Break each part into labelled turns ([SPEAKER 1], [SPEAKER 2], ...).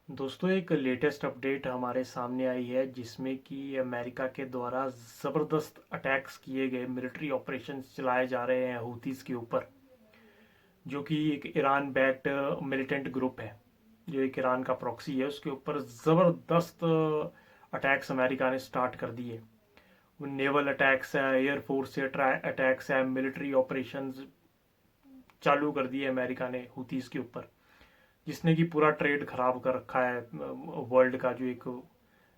[SPEAKER 1] दोस्तों एक latest update हमारे सामने आई है जिसमें कि अमेरिका के द्वारा ज़बरदस्त अटैक्स किए गए मिलिट्री ऑपरेशंस चलाए जा रहे हैं हूतीज़ के ऊपर, जो कि एक ईरान बैक्ड मिलिटेंट ग्रुप है, जो एक ईरान का प्रॉक्सी है। उसके ऊपर ज़बरदस्त अटैक्स अमेरिका ने स्टार्ट कर दिए। वो नेवल अटैक्स है, एयरफोर्स से अटैक्स है, मिलिट्री ऑपरेशंस चालू कर दिए अमेरिका ने हूतीज़ के ऊपर, जिसने कि पूरा ट्रेड खराब कर रखा है। वर्ल्ड का जो एक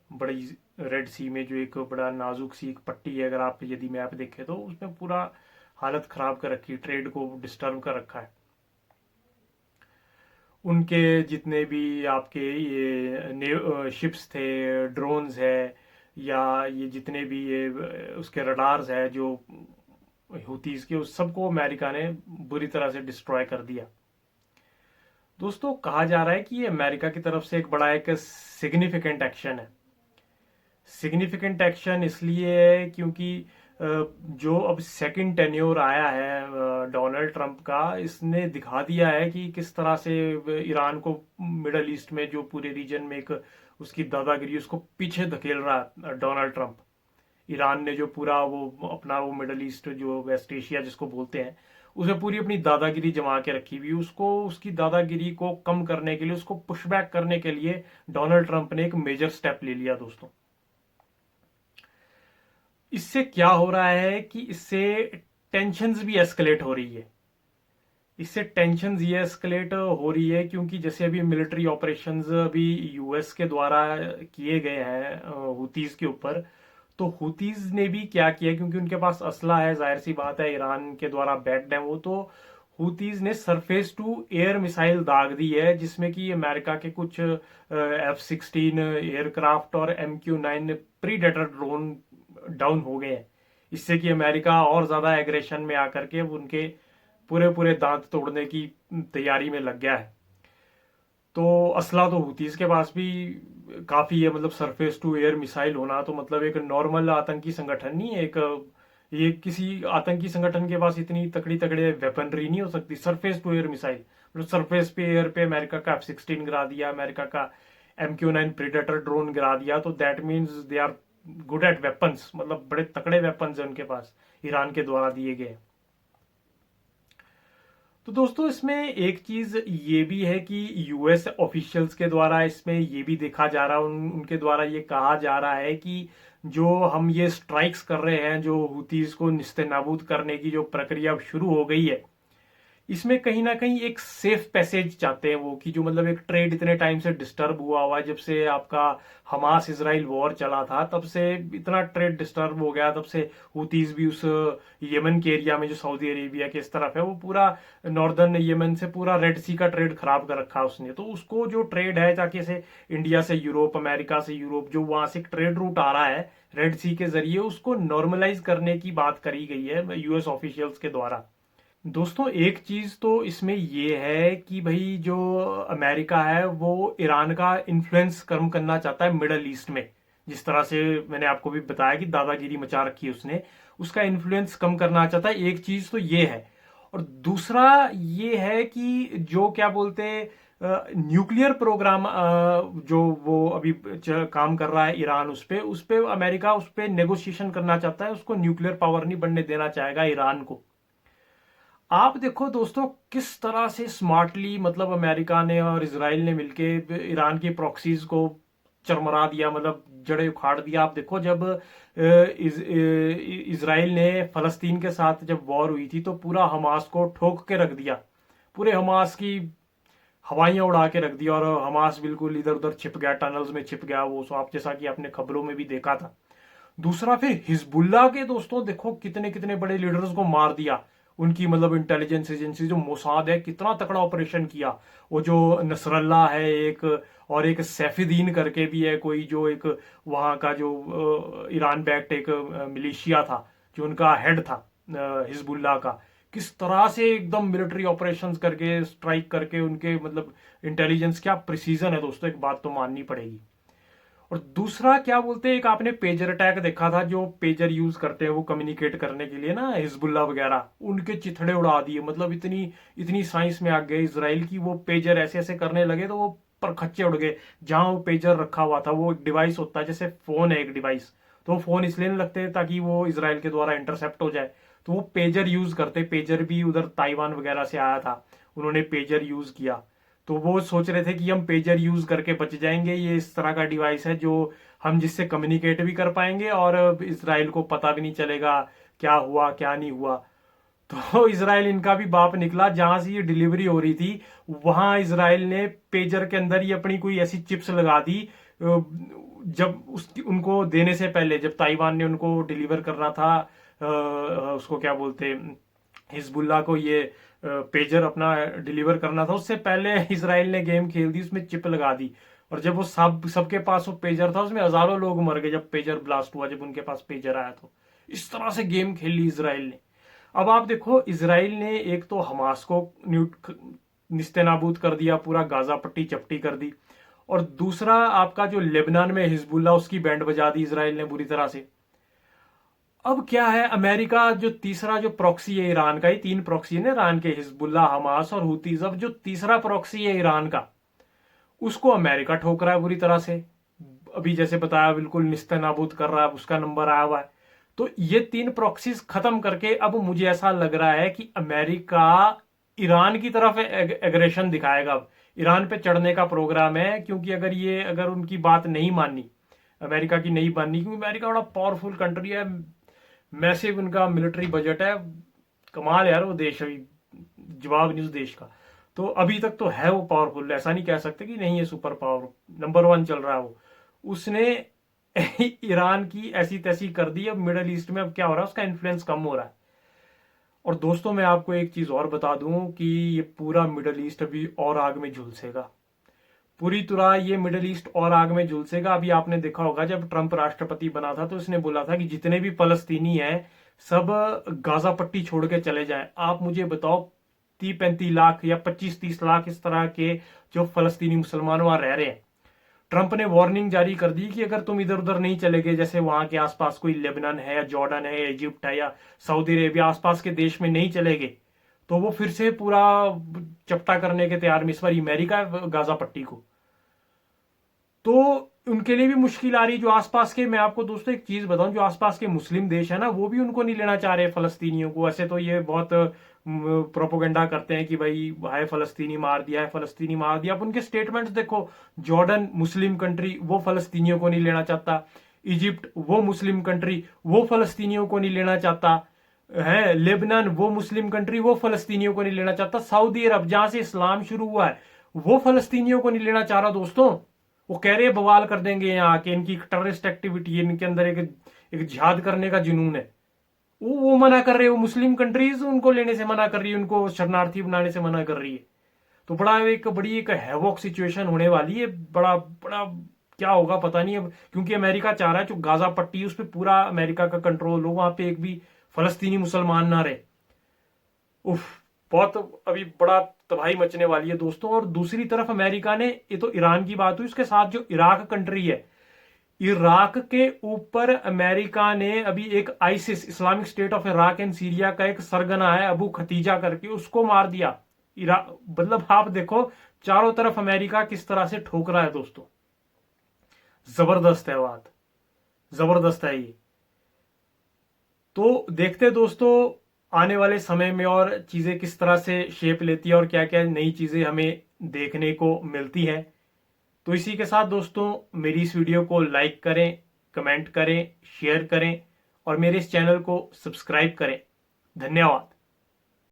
[SPEAKER 1] बड़ी रेड सी में जो एक बड़ा नाजुक सी एक पट्टी है, अगर आप यदि मैप देखें तो उसमें पूरा हालत खराब कर रखी है, ट्रेड को डिस्टर्ब कर रखा है। उनके जितने भी आपके ये शिप्स थे, ड्रोन्स है, या ये जितने भी ये उसके रडार्स है जो हुतीज के, उस सबको अमेरिका ने बुरी तरह से डिस्ट्रॉय कर दिया। दोस्तों कहा जा रहा है कि ये अमेरिका की तरफ से एक बड़ा एक सिग्निफिकेंट एक्शन है। सिग्निफिकेंट एक्शन इसलिए है क्योंकि जो अब सेकंड टेन्योर आया है डोनाल्ड ट्रंप का, इसने दिखा दिया है कि किस तरह से ईरान को मिडल ईस्ट में जो पूरे रीजन में एक उसकी दादागिरी उसको पीछे धकेल रहा है डोनाल्ड ट्रंप। ईरान ने जो पूरा वो अपना वो मिडल ईस्ट जो वेस्ट एशिया जिसको बोलते हैं, उसे पूरी अपनी दादागिरी जमा के रखी हुई। उसको उसकी दादागिरी को कम करने के लिए, उसको पुशबैक करने के लिए डोनाल्ड ट्रंप ने एक मेजर स्टेप ले लिया दोस्तों। इससे क्या हो रहा है कि इससे टेंशन्स भी एस्केलेट हो रही है। इससे टेंशन्स ये एस्केलेट हो रही है क्योंकि जैसे अभी मिलिट्री ऑपरेशंस अभी यूएस के द्वारा किए गए हैं हुतीज के ऊपर, तो हुतीज ने भी क्या किया, क्योंकि उनके पास असला है, जाहिर सी बात है, ईरान के द्वारा बैक्ड है वो, तो हुतीज ने सरफेस टू एयर मिसाइल दाग दी है, जिसमें कि अमेरिका के कुछ F-16 एयरक्राफ्ट और MQ-9 प्रीडेटर ड्रोन डाउन हो गए हैं। इससे कि अमेरिका और ज्यादा एग्रेशन में आकर के उनके पूरे पूरे दांत तोड़ने की तैयारी में लग गया है। तो असला तो हुतीज के पास भी काफी है, मतलब सरफेस टू एयर मिसाइल होना तो मतलब एक नॉर्मल आतंकी संगठन नहीं है, एक ये किसी आतंकी संगठन के पास इतनी तकड़ी तगड़े वेपनरी नहीं हो सकती। सरफेस टू एयर मिसाइल मतलब सरफेस पे एयर पे अमेरिका का F-16 गिरा दिया, अमेरिका का MQ-9 प्रीडेटर ड्रोन गिरा दिया, तो that means they are good at weapons, मतलब बड़े तकड़े वेपन्स है उनके पास ईरान के द्वारा दिए गए। तो दोस्तों इसमें एक चीज ये भी है कि यूएस ऑफिशियल्स के द्वारा इसमें ये भी देखा जा रहा है, उनके द्वारा ये कहा जा रहा है कि जो हम ये स्ट्राइक्स कर रहे हैं, जो हुतीज को निस्तेनाबूद करने की जो प्रक्रिया शुरू हो गई है, इसमें कहीं ना कहीं एक सेफ पैसेज चाहते हैं वो, कि जो मतलब एक ट्रेड इतने टाइम से डिस्टर्ब हुआ हुआ है, जब से आपका हमास इसराइल वॉर चला था तब से इतना ट्रेड डिस्टर्ब हो गया, तब से हुतीज भी उस यमन के एरिया में जो सऊदी अरेबिया के इस तरफ है, वो पूरा नॉर्दर्न यमन से पूरा रेड सी का ट्रेड खराब कर रखा उसने। तो उसको जो ट्रेड है ताकि से इंडिया से यूरोप, अमेरिका से यूरोप, जो वहां से ट्रेड रूट आ रहा है रेड सी के जरिए, उसको नॉर्मलाइज करने की बात करी गई है यूएस ऑफिशियल्स के द्वारा। दोस्तों एक चीज तो इसमें ये है कि भाई जो अमेरिका है वो ईरान का इन्फ्लुएंस कम करना चाहता है मिडल ईस्ट में। जिस तरह से मैंने आपको भी बताया कि दादागिरी मचा रखी है उसने, उसका इन्फ्लुएंस कम करना चाहता है। एक चीज तो ये है, और दूसरा ये है कि जो क्या बोलते हैं न्यूक्लियर प्रोग्राम जो वो अभी काम कर रहा है ईरान, उस पे अमेरिका उस पे नेगोशिएशन करना चाहता है, उसको न्यूक्लियर पावर नहीं बनने देना चाहेगा ईरान को। आप देखो दोस्तों किस तरह से स्मार्टली मतलब अमेरिका ने और इसराइल ने मिलके ईरान की प्रॉक्सीज को चरमरा दिया, मतलब जड़े उखाड़ दिया। आप देखो जब इसराइल ने फलस्तीन के साथ जब वॉर हुई थी तो पूरा हमास को ठोक के रख दिया, पूरे हमास की हवाइयां उड़ा के रख दिया, और हमास बिल्कुल इधर उधर छिप गया, टनल्स में छिप गया वो, सो आप जैसा कि आपने खबरों में भी देखा था। दूसरा फिर हिजबुल्ला के दोस्तों देखो कितने कितने बड़े लीडर्स को मार दिया। उनकी मतलब इंटेलिजेंस एजेंसी जो मोसाद है, कितना तकड़ा ऑपरेशन किया। वो जो नसरल्ला है एक, और एक सैफुद्दीन करके भी है कोई, जो एक वहां का जो ईरान बैक्ड एक मिलिशिया था, जो उनका हेड था हिजबुल्ला का, किस तरह से एकदम मिलिट्री ऑपरेशंस करके स्ट्राइक करके उनके मतलब इंटेलिजेंस क्या प्रिसीजन है दोस्तों, एक बात तो माननी पड़ेगी। और दूसरा क्या बोलते हैं, एक आपने पेजर अटैक देखा था, जो पेजर यूज करते हैं वो कम्युनिकेट करने के लिए ना, हिजबुल्ला वगैरह, उनके चिथड़े उड़ा दिए। मतलब इतनी इतनी साइंस में आ गए इसराइल की, वो पेजर ऐसे ऐसे करने लगे तो वो पर खच्चे उड़ गए। जहां वो पेजर रखा हुआ था, वो एक डिवाइस होता है जैसे फोन है एक डिवाइस, तो वो फोन इसलिए नहीं लगते ताकि वो इसराइल के द्वारा इंटरसेप्ट हो जाए, तो वो पेजर यूज करते। पेजर भी उधर ताइवान वगैरह से आया था, उन्होंने पेजर यूज किया। तो वो सोच रहे थे कि हम पेजर यूज करके बच जाएंगे, ये इस तरह का डिवाइस है जो हम जिससे कम्युनिकेट भी कर पाएंगे और इसराइल को पता भी नहीं चलेगा क्या हुआ क्या नहीं हुआ। तो इसराइल इनका भी बाप निकला। जहां से ये डिलीवरी हो रही थी वहां इसराइल ने पेजर के अंदर ही अपनी कोई ऐसी चिप्स लगा दी, जब उसकी उनको देने से पहले, जब ताइवान ने उनको डिलीवर करना था, उसको क्या बोलते, हिजबुल्ला को ये पेजर अपना डिलीवर करना था, उससे पहले इसराइल ने गेम खेल दी, उसमें चिप लगा दी। और जब वो सबके पास वो पेजर था, उसमें हजारों लोग मर गए जब पेजर ब्लास्ट हुआ, जब उनके पास पेजर आया। तो इस तरह से गेम खेल ली इसराइल ने। अब आप देखो, इसराइल ने एक तो हमास को निस्तेनाबूद कर दिया, पूरा गाजा पट्टी चपटी कर दी, और दूसरा आपका जो लेबनान में हिजबुल्ला, उसकी बैंड बजा दी इसराइल ने बुरी तरह से। अब क्या है, अमेरिका जो तीसरा जो प्रॉक्सी है ईरान का, ही तीन प्रॉक्सी है ना ईरान के, हिजबुल्ला, हमास और हुतीज। अब जो तीसरा प्रॉक्सी है ईरान का, उसको अमेरिका ठोक रहा है बुरी तरह से। अभी जैसे बताया, बिल्कुल निस्तेनाबूद कर रहा है, उसका नंबर आया हुआ है। तो ये तीन प्रॉक्सीज खत्म करके अब मुझे ऐसा लग रहा है कि अमेरिका ईरान की तरफ एग्रेशन दिखाएगा। अब ईरान पे चढ़ने का प्रोग्राम है, क्योंकि अगर उनकी बात नहीं मानी, अमेरिका की नहीं मानी, क्योंकि अमेरिका बड़ा पावरफुल कंट्री है, मैसिव उनका मिलिट्री बजट है, कमाल यार वो देश, अभी जवाब नहीं उस देश का। तो अभी तक तो है वो पावरफुल, ऐसा नहीं कह सकते कि नहीं, है सुपर पावर, नंबर 1 चल रहा है वो। उसने ईरान की ऐसी तैसी कर दी। अब मिडल ईस्ट में अब क्या हो रहा है, उसका इन्फ्लुएंस कम हो रहा है। और दोस्तों, मैं आपको एक चीज और बता दूं कि ये पूरा मिडल ईस्ट अभी और आग में झुलसेगा, पूरी तरह ये मिडल ईस्ट और आग में झुलसेगा। अभी आपने देखा होगा, जब ट्रंप राष्ट्रपति बना था तो इसने बोला था कि जितने भी फलस्तीनी हैं सब गाजा पट्टी छोड़ के चले जाएं। आप मुझे बताओ, 30-35 लाख या 25-30 लाख इस तरह के जो फलस्तीनी मुसलमान वहां रह रहे हैं। ट्रंप ने वार्निंग जारी कर दी कि अगर तुम इधर उधर नहीं चले गए, जैसे वहां के आसपास कोई लेबनान है या जॉर्डन है या इजिप्ट है या सऊदी अरेबिया, आसपास के देश में नहीं चले गए, तो वो फिर से पूरा चपटा करने के तैयार में इस बार अमेरिका गाजा पट्टी को। तो उनके लिए भी मुश्किल आ रही, जो आसपास के, मैं आपको दोस्तों एक चीज बताऊं, जो आसपास के मुस्लिम देश है ना, वो भी उनको नहीं लेना चाह रहे फलस्तीनियों को। ऐसे तो ये बहुत प्रोपोगंडा करते हैं कि भाई हाय फलस्तीनी मार दिया है, फलस्तीनी मार दिया। अब उनके स्टेटमेंट्स देखो, जॉर्डन मुस्लिम कंट्री, वो फलस्तीनियों को नहीं लेना चाहता। इजिप्ट, वो मुस्लिम कंट्री, वो फलस्तीनियों को नहीं लेना चाहता है। लेबनान, वो मुस्लिम कंट्री, वो फलस्तीनियों को नहीं लेना चाहता। सऊदी अरब, जहां से इस्लाम शुरू हुआ है, वो फलस्तीनियों को नहीं लेना चाह रहा दोस्तों। वो कह रहे हैं बवाल कर देंगे यहाँ आके, इनकी टेररिस्ट एक्टिविटी है, इनके अंदर एक जिहाद करने का जुनून है। वो मना कर रहे हो, मुस्लिम कंट्रीज उनको लेने से मना कर रही है, उनको शरणार्थी बनाने से मना कर रही है। तो बड़ी एक हैवॉक सिचुएशन होने वाली है। बड़ा बड़ा क्या होगा पता नहीं अब, क्योंकि अमेरिका चाह रहा है जो गाजा पट्टी है उस पर पूरा अमेरिका का कंट्रोल हो, वहां पे एक भी फलस्तीनी मुसलमान ना रहे। उफ, बहुत अभी बड़ा तबाही मचने वाली है दोस्तों। और दूसरी तरफ अमेरिका ने, ये तो ईरान की बात हुई, उसके साथ जो इराक कंट्री है, इराक के ऊपर अमेरिका ने अभी एक ISIS, Islamic state of Iraq and Syria का एक सरगना है अबू खतीजा करके, उसको मार दिया। मतलब आप देखो चारों तरफ अमेरिका किस तरह से ठोक रहा है दोस्तों। जबरदस्त है बात, जबरदस्त है ये। तो देखते दोस्तों आने वाले समय में और चीजें किस तरह से शेप लेती है और क्या क्या नई चीजें हमें देखने को मिलती हैं। तो इसी के साथ दोस्तों, मेरी इस वीडियो को लाइक करें, कमेंट करें, शेयर करें और मेरे इस चैनल को सब्सक्राइब करें। धन्यवाद।